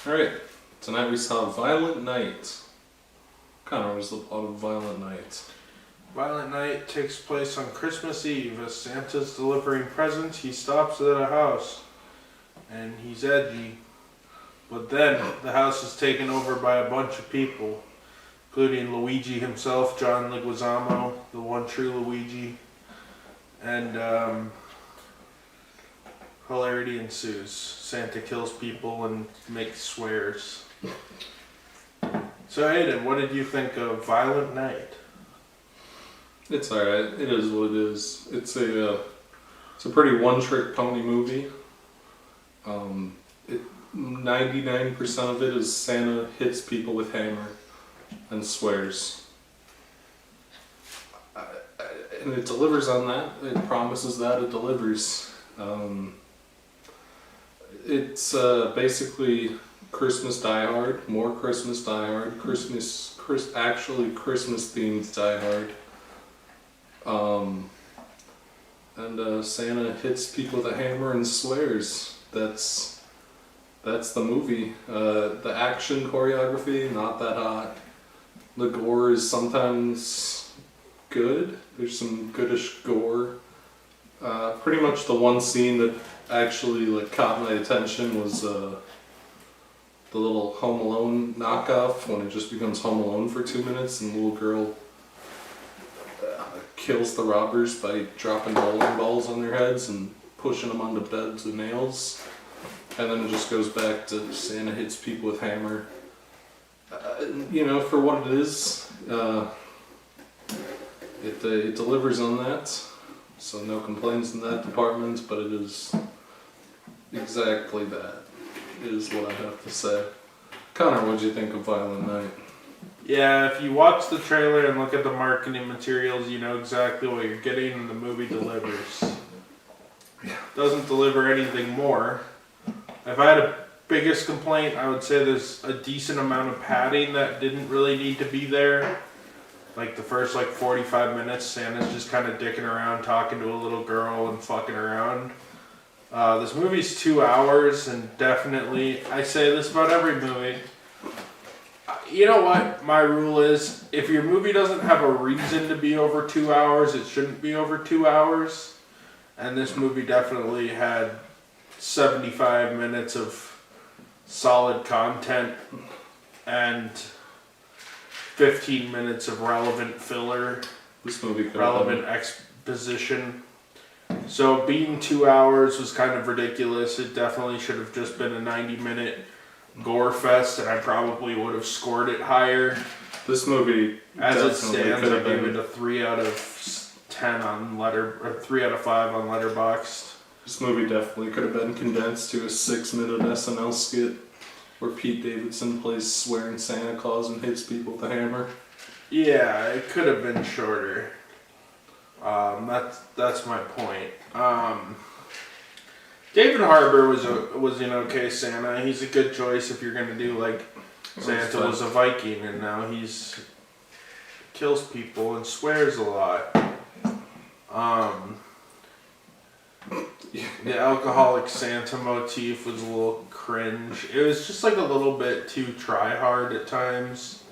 Alright, tonight we saw Violent Night. Connor, was the plot of Violent Night? Violent Night takes place on Christmas Eve. As Santa's delivering presents, he stops at a house. And he's edgy. But then, the house is taken over by a bunch of people. Including Luigi himself, John Leguizamo, the one true Luigi. And, hilarity ensues. Santa kills people and makes swears. So Aiden, what did you think of Violent Night? It's alright. It is what it is. It's a pretty one-trick pony movie. 99% of it is Santa hits people with hammer and swears. And it delivers on that. It promises that it delivers. It's basically Christmas Die Hard, more Christmas Die Hard, actually Christmas themed Die Hard. And Santa hits people with a hammer and swears. That's the movie. The action choreography, not that hot. The gore is sometimes good. There's some goodish gore. Pretty much the one scene that actually caught my attention was the little Home Alone knockoff when it just becomes Home Alone for 2 minutes and the little girl kills the robbers by dropping bowling balls on their heads and pushing them onto beds with nails. And then it just goes back to Santa hits people with hammer. For what it is, it delivers on that. So no complaints in that department, but it is exactly that, is what I have to say. Connor, what'd you think of Violent Night? Yeah, if you watch the trailer and look at the marketing materials, you know exactly what you're getting, and the movie delivers. Doesn't deliver anything more. If I had a biggest complaint, I would say there's a decent amount of padding that didn't really need to be there. Like the first 45 minutes, Santa's just kind of dicking around, talking to a little girl and fucking around. This movie's 2 hours, and definitely, I say this about every movie. You know what my rule is? If your movie doesn't have a reason to be over 2 hours, it shouldn't be over 2 hours. And this movie definitely had 75 minutes of solid content and 15 minutes of relevant filler, This movie relevant exposition. So being 2 hours was kind of ridiculous. It definitely should have just been a 90-minute gore fest, and I probably would have scored it higher. This movie, as it stands, I gave it a 3 out of 10 on 3 out of 5 on Letterboxd. This movie definitely could have been condensed to a 6-minute SNL skit where Pete Davidson plays swearing Santa Claus and hits people with a hammer. Yeah, it could have been shorter. That's my point. David Harbour was an okay Santa. He's a good choice if you're gonna do Santa was a Viking and now he's kills people and swears a lot. The alcoholic Santa motif was a little cringe. It was just a little bit too try hard at times.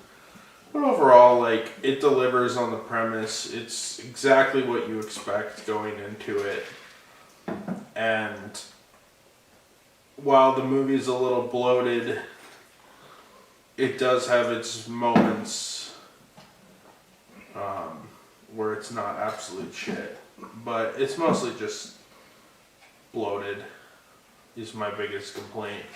But overall, it delivers on the premise. It's exactly what you expect going into it. And while the movie's a little bloated, it does have its moments where it's not absolute shit. But it's mostly just bloated is my biggest complaint.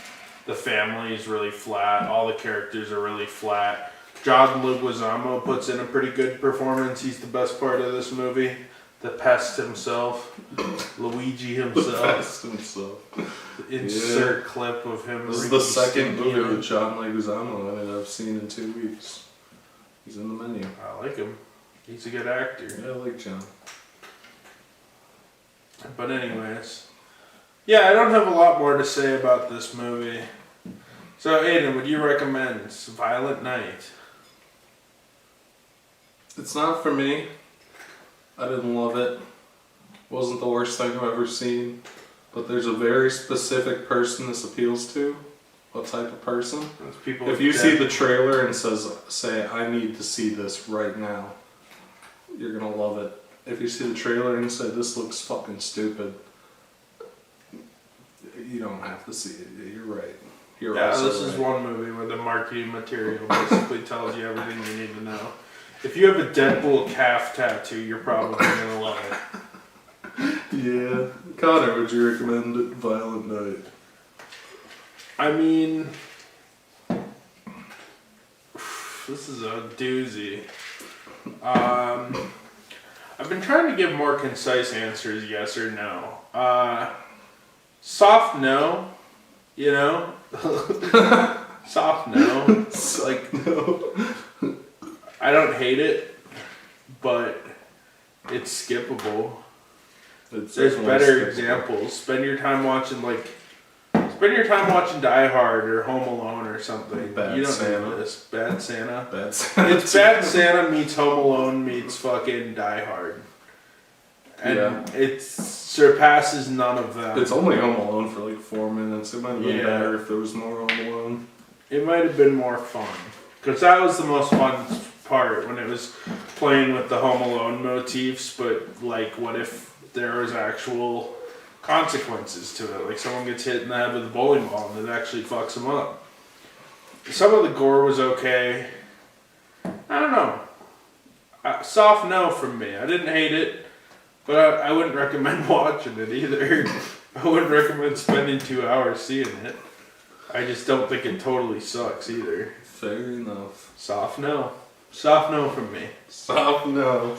The family is really flat. All the characters are really flat. John Leguizamo puts in a pretty good performance. He's the best part of this movie. The pest himself. Luigi himself. The pest himself. Insert clip of him. This is the second movie with John Leguizamo that I've seen in 2 weeks. He's in the menu. I like him. He's a good actor. Yeah, I like John. But anyways. Yeah, I don't have a lot more to say about this movie. So, Aiden, would you recommend Violent Night? It's not for me. I didn't love it. Wasn't the worst thing I've ever seen. But there's a very specific person this appeals to. What type of person? Those people If with you see dead- the trailer and say, I need to see this right now, you're gonna love it. If you see the trailer and say, this looks fucking stupid, you don't have to see it. You're right. You're also this is right. one movie where the marketing material basically tells you everything you need to know. If you have a Deadpool calf tattoo, you're probably gonna love it. Yeah. Connor, would you recommend it? Violent Night? I mean, this is a doozy. I've been trying to give more concise answers, yes or no. Soft no, you know? Soft no. It's like, No. I don't hate it, but it's skippable. It's There's definitely better skippable. examples. Spend your time watching Die Hard or Home Alone or something. Bad you don't Santa. need this. Bad Santa. Bad Santa. It's Bad Santa meets Home Alone meets fucking Die Hard. And Yeah. it surpasses none of them. It's only Home Alone for like 4 minutes. It might have been Yeah. better if there was more Home Alone. It might have been more fun. Because that was the most fun part when it was playing with the Home Alone motifs, but like, what if there was actual consequences to it? Like, someone gets hit in the head with a bowling ball and it actually fucks them up. Some of the gore was okay. I don't know. Soft no from me. I didn't hate it, but I wouldn't recommend watching it either. I wouldn't recommend spending 2 hours seeing it. I just don't think it totally sucks either. Fair enough. Soft no. Soft no from me. Soft no.